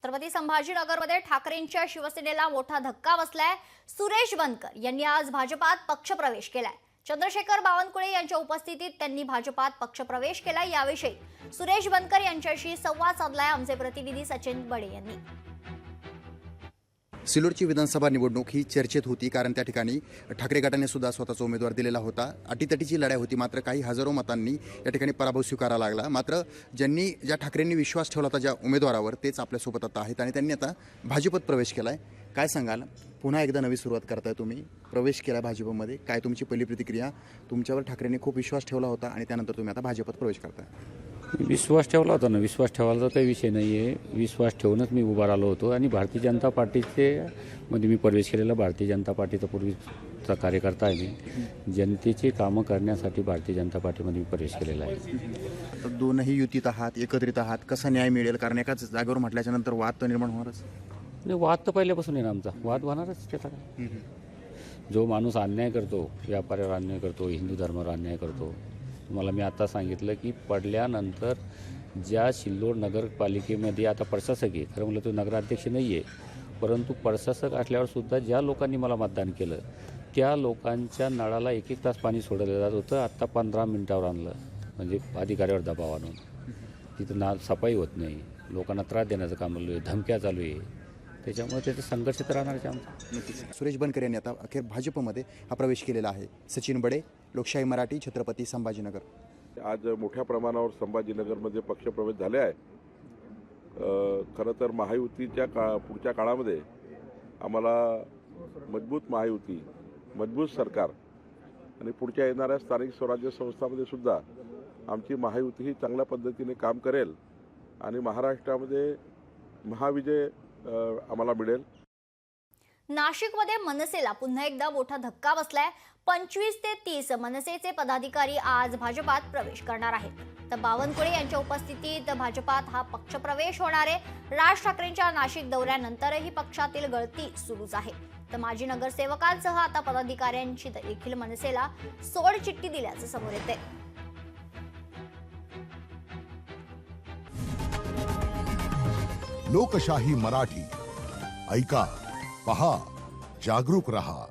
छत्रपती संभाजीनगरमध्ये ठाकरेंच्या शिवसेनेला मोठा धक्का बसलाय। सुरेश बनकर यांनी आज भाजपात पक्षप्रवेश केलाय। चंद्रशेखर बावनकुळे यांच्या उपस्थितीत त्यांनी भाजपात पक्षप्रवेश केला। याविषयी सुरेश बनकर यांच्याशी संवाद साधलाय आमचे प्रतिनिधी सचिन बडे यांनी। सिल्लोडची विधानसभा निवडणूक ही चर्चेत होती, कारण त्या ठिकाणी ठाकरे गटाने सुद्धा स्वतःचा उमेदवार दिलेला होता। अटीतटीची लढाई होती, मात्र काही हजारो मतांनी या ठिकाणी पराभव स्वीकारावा लागला। मात्र ज्या ठाकरेंनी विश्वास ठेवला होता ज्या उमेदवारावर, तेच आपल्यासोबत आता आहेत आणि त्यांनी आता भाजपत प्रवेश केलाय। काय सांगाल, पुन्हा एकदा नवी सुरुवात करताय तुम्ही, प्रवेश केला भाजपमध्ये, काय तुमची पहिली प्रतिक्रिया? तुमच्यावर ठाकरेंनी खूप विश्वास ठेवला होता आणि त्यानंतर तुम्ही आता भाजपत प्रवेश करताय। विश्वास ठेवला होता ना, विश्वास ठेवायचा काही विषय नाही आहे। विश्वास ठेवूनच मी उभा राहिलो होतो आणि भारतीय जनता पार्टीचे मध्ये मी प्रवेश केलेला। भारतीय जनता पार्टीचा पूर्वीचा कार्यकर्ता आहे मी। जनतेची कामं करण्यासाठी भारतीय जनता पार्टीमध्ये मी प्रवेश केलेला आहे। तर दोनही युतीत आहात, एकत्रित आहात, कसा न्याय मिळेल? कारण एकाच जागेवर म्हटल्याच्या नंतर वाद तर निर्माण होणारच। वाद तर पहिल्यापासून आहे ना, आमचा वाद होणारच त्याचा काय। जो माणूस अन्याय करतो, व्यापाऱ्यावर अन्याय करतो, हिंदू धर्मावर अन्याय करतो, तुम्हाला मी आता सांगितलं की पडल्यानंतर ज्या सिल्लोड नगरपालिकेमध्ये आता प्रशासक आहे, खरं म्हणलं तो नगराध्यक्ष नाही आहे, परंतु प्रशासक असल्यावर सुद्धा ज्या लोकांनी मला मतदान केलं त्या लोकांच्या नळाला 1-1 तास पाणी सोडलं जात होतं। आत्ता 15 मिनिटावर आणलं, म्हणजे अधिकाऱ्यावर दबाव आणून। तिथं ना सफाई होत नाही, लोकांना त्रास देण्याचं काम चालू आहे, धमक्या चालू आहे, त्याच्यामुळे त्याचा संघर्ष तर राहणारच आमचा। सुरेश बनकर यांनी आता अखेर भाजपमध्ये हा प्रवेश केलेला आहे। सचिन बडे, लोकशाही मराठी, छत्रपती संभाजीनगर। आज मोठ्या प्रमाणावर संभाजीनगरमध्ये पक्षप्रवेश झाले आहे। खरं तर महायुतीच्या पुढच्या काळामध्ये आम्हाला मजबूत महायुती, मजबूत सरकार आणि पुढच्या येणाऱ्या स्थानिक स्वराज्य संस्थांमध्ये सुद्धा आमची महायुती ही चांगल्या पद्धतीने काम करेल आणि महाराष्ट्रामध्ये महाविजय आम्हाला मिळेल। नाशिकमध्ये मनसेला पुन्हा एकदा मोठा धक्का बसलाय। 25 ते 30 मनसेचे पदाधिकारी आज भाजपात प्रवेश करणार आहेत। तर बावनकुळे यांच्या उपस्थितीत भाजपात हा पक्षप्रवेश होणार आहे। राज ठाकरेंच्या नाशिक दौऱ्यानंतरही पक्षातील गळती सुरूच आहे। तर माजी नगरसेवकांसह आता पदाधिकाऱ्यांची देखील मनसेला सोडचिठ्ठी दिल्याचं समोर येते। लोकशाही मराठी ऐका, पहा, जागरूक रहा।